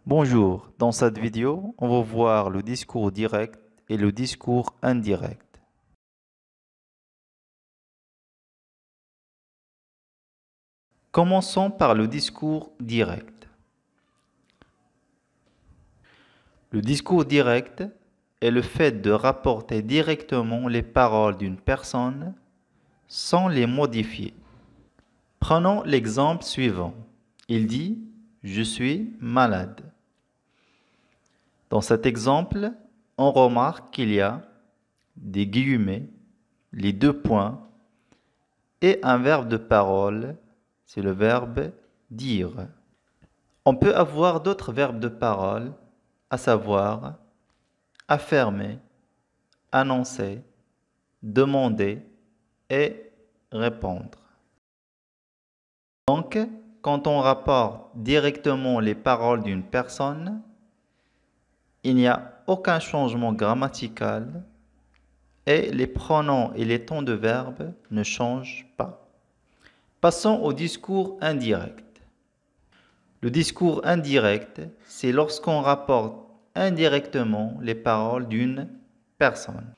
Bonjour, dans cette vidéo, on va voir le discours direct et le discours indirect. Commençons par le discours direct. Le discours direct est le fait de rapporter directement les paroles d'une personne sans les modifier. Prenons l'exemple suivant. Il dit « Je suis malade ». Dans cet exemple, on remarque qu'il y a des guillemets, les deux points et un verbe de parole, c'est le verbe dire. On peut avoir d'autres verbes de parole, à savoir affirmer, annoncer, demander et répondre. Donc, quand on rapporte directement les paroles d'une personne, il n'y a aucun changement grammatical et les pronoms et les temps de verbe ne changent pas. Passons au discours indirect. Le discours indirect, c'est lorsqu'on rapporte indirectement les paroles d'une personne.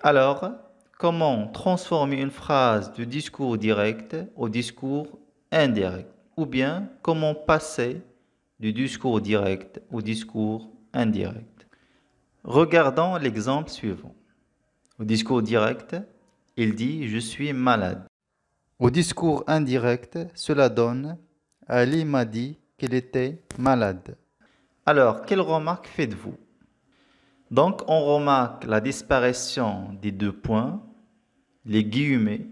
Alors, comment transformer une phrase du discours direct au discours indirect? Ou bien, comment passer du discours direct au discours indirect? Regardons l'exemple suivant. Au discours direct, il dit « Je suis malade ». Au discours indirect, cela donne « Ali m'a dit qu'il était malade ». Alors, quelle remarque faites-vous? Donc, on remarque la disparition des deux points, les guillemets,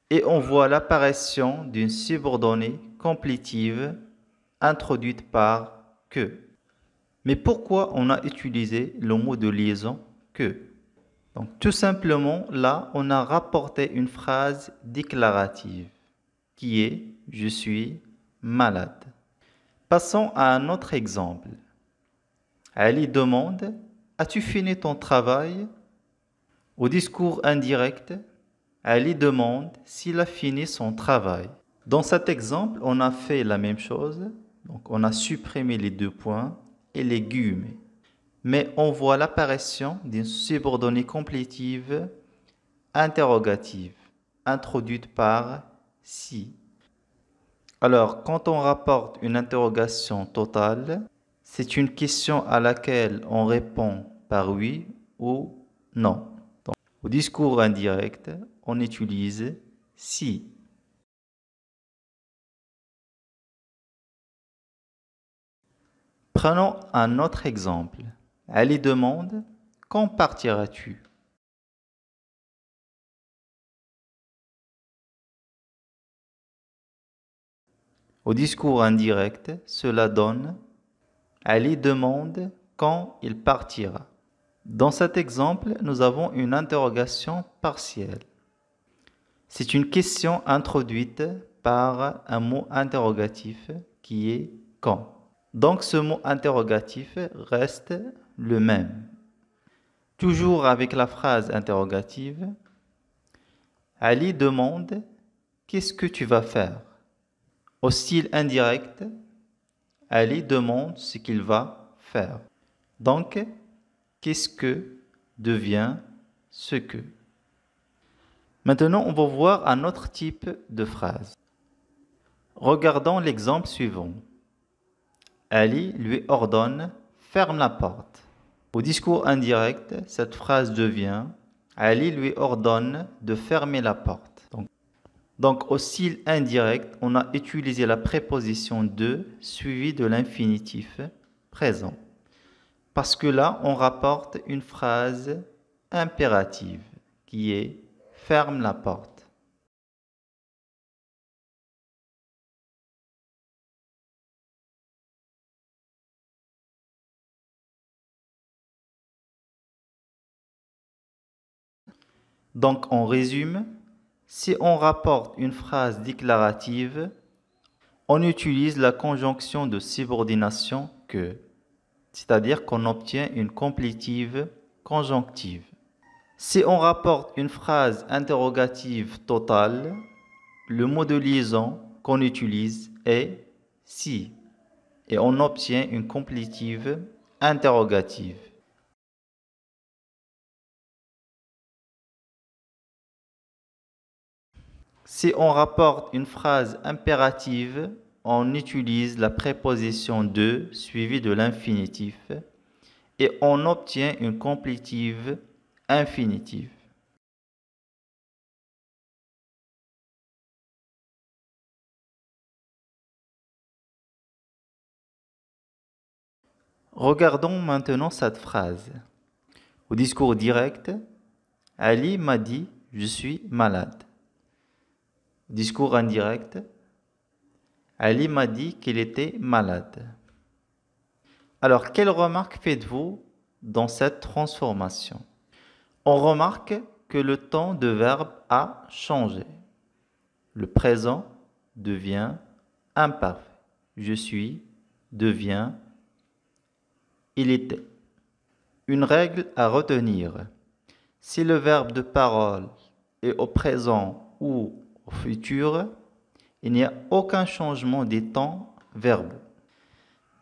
et on voit l'apparition d'une subordonnée complétive introduite par « que ». Mais pourquoi on a utilisé le mot de liaison « que ». Donc, tout simplement, là, on a rapporté une phrase déclarative qui est « Je suis malade ». Passons à un autre exemple. Ali demande « As-tu fini ton travail ?» Au discours indirect, Ali demande s'il a fini son travail. Dans cet exemple, on a fait la même chose. Donc, on a supprimé les deux points et les guillemets. Mais on voit l'apparition d'une subordonnée complétive interrogative, introduite par « si ». Alors, quand on rapporte une interrogation totale, c'est une question à laquelle on répond par « oui » ou « non ». Donc, au discours indirect, on utilise « si ». Prenons un autre exemple. Ali demande « Quand partiras-tu » Au discours indirect, cela donne « Ali demande quand il partira ». Dans cet exemple, nous avons une interrogation partielle. C'est une question introduite par un mot interrogatif qui est « quand ». Donc ce mot interrogatif reste le même. Toujours avec la phrase interrogative, Ali demande « Qu'est-ce que tu vas faire ?» Au style indirect, Ali demande ce qu'il va faire. Donc, qu'est-ce que devient ce que. Maintenant, on va voir un autre type de phrase. Regardons l'exemple suivant. Ali lui ordonne « Ferme la porte ». Au discours indirect, cette phrase devient « Ali lui ordonne de fermer la porte ». Donc, au style indirect, on a utilisé la préposition « de » suivie de l'infinitif présent. Parce que là, on rapporte une phrase impérative qui est « ferme la porte ». Donc, on résume, si on rapporte une phrase déclarative, on utilise la conjonction de subordination « que », c'est-à-dire qu'on obtient une complétive conjonctive. Si on rapporte une phrase interrogative totale, le mot de liaison qu'on utilise est « si ». et on obtient une complétive interrogative. Si on rapporte une phrase impérative, on utilise la préposition de suivie de l'infinitif et on obtient une complétive infinitive. Regardons maintenant cette phrase. Au discours direct, Ali m'a dit « je suis malade ». Discours indirect, Ali m'a dit qu'il était malade. Alors, quelle remarque faites-vous dans cette transformation? On remarque que le temps de verbe a changé. Le présent devient imparfait. Je suis devient il était. Une règle à retenir. Si le verbe de parole est au présent ou au futur, il n'y a aucun changement des temps verbaux.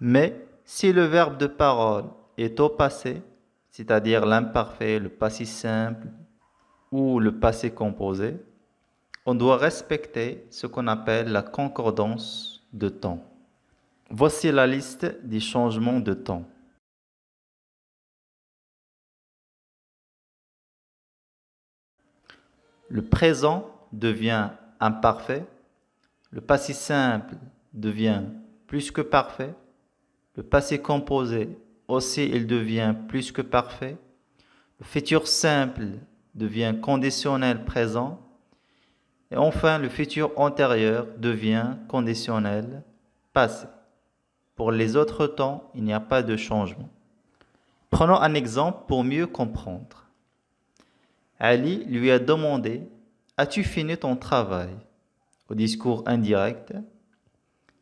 Mais si le verbe de parole est au passé, c'est-à-dire l'imparfait, le passé simple ou le passé composé, on doit respecter ce qu'on appelle la concordance de temps. Voici la liste des changements de temps. Le présent devient imparfait, le passé simple devient plus que parfait, le passé composé aussi il devient plus que parfait, le futur simple devient conditionnel présent et enfin le futur antérieur devient conditionnel passé. Pour les autres temps, il n'y a pas de changement. Prenons un exemple pour mieux comprendre. Ali lui a demandé « As-tu fini ton travail ?» Au discours indirect,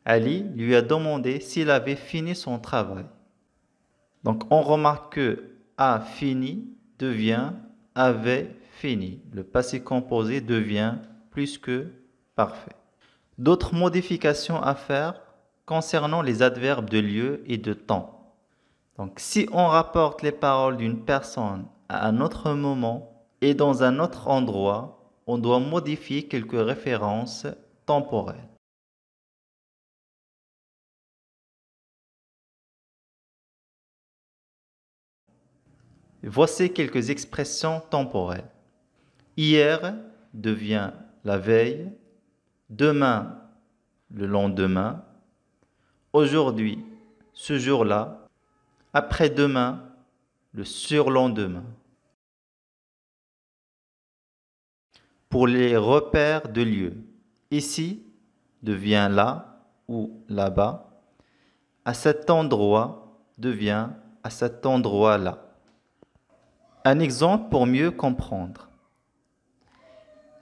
Ali lui a demandé s'il avait fini son travail. Donc on remarque que « a fini » devient « avait fini ». Le passé composé devient plus que parfait. D'autres modifications à faire concernant les adverbes de lieu et de temps. Donc si on rapporte les paroles d'une personne à un autre moment, et dans un autre endroit, on doit modifier quelques références temporelles. Voici quelques expressions temporelles. Hier devient la veille, demain le lendemain, aujourd'hui ce jour-là, après-demain le surlendemain. Pour les repères de lieu, ici devient là ou là-bas, à cet endroit devient à cet endroit-là. Un exemple pour mieux comprendre.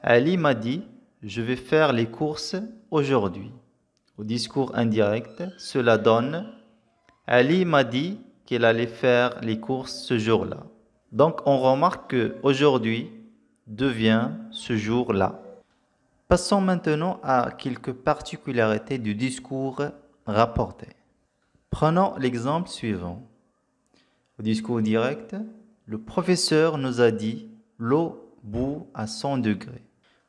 Ali m'a dit « Je vais faire les courses aujourd'hui ». Au discours indirect, cela donne « Ali m'a dit qu'il allait faire les courses ce jour-là ». Donc on remarque que « aujourd'hui » devient ce jour-là. Passons maintenant à quelques particularités du discours rapporté. Prenons l'exemple suivant. Au discours direct, le professeur nous a dit l'eau bout à 100 degrés.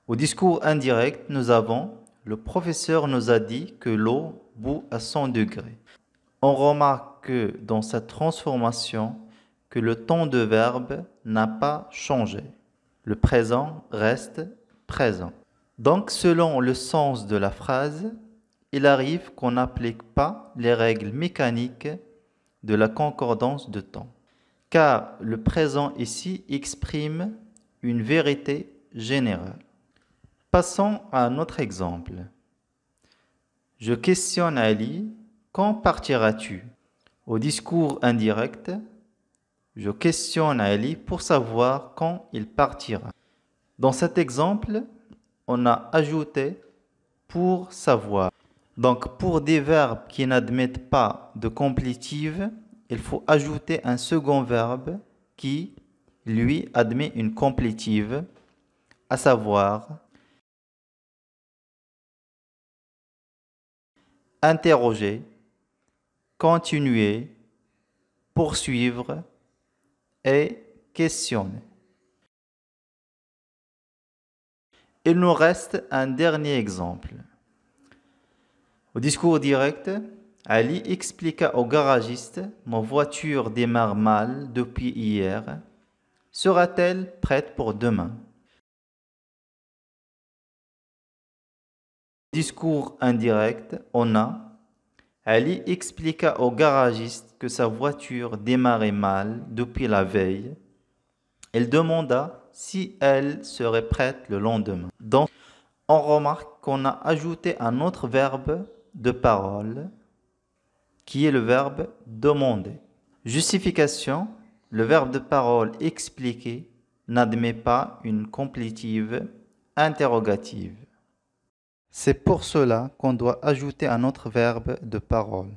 Au discours indirect, nous avons le professeur nous a dit que l'eau bout à 100 degrés. On remarque que dans cette transformation, que le temps de verbe n'a pas changé. Le présent reste présent. Donc, selon le sens de la phrase, il arrive qu'on n'applique pas les règles mécaniques de la concordance de temps, car le présent ici exprime une vérité générale. Passons à un autre exemple. Je questionne Ali, quand partiras-tu? Au discours indirect, je questionne Ali pour savoir quand il partira. Dans cet exemple, on a ajouté pour savoir. Donc, pour des verbes qui n'admettent pas de complétive, il faut ajouter un second verbe qui, lui, admet une complétive, à savoir interroger, continuer, poursuivre et questionner. Il nous reste un dernier exemple. Au discours direct, Ali expliqua au garagiste: ma voiture démarre mal depuis hier. Sera-t-elle prête pour demain? Discours indirect, on a Ali expliqua au garagiste que sa voiture démarrait mal depuis la veille. Il demanda si elle serait prête le lendemain. Donc, on remarque qu'on a ajouté un autre verbe de parole qui est le verbe demander. Justification, le verbe de parole expliquer n'admet pas une complétive interrogative. C'est pour cela qu'on doit ajouter un autre verbe de parole.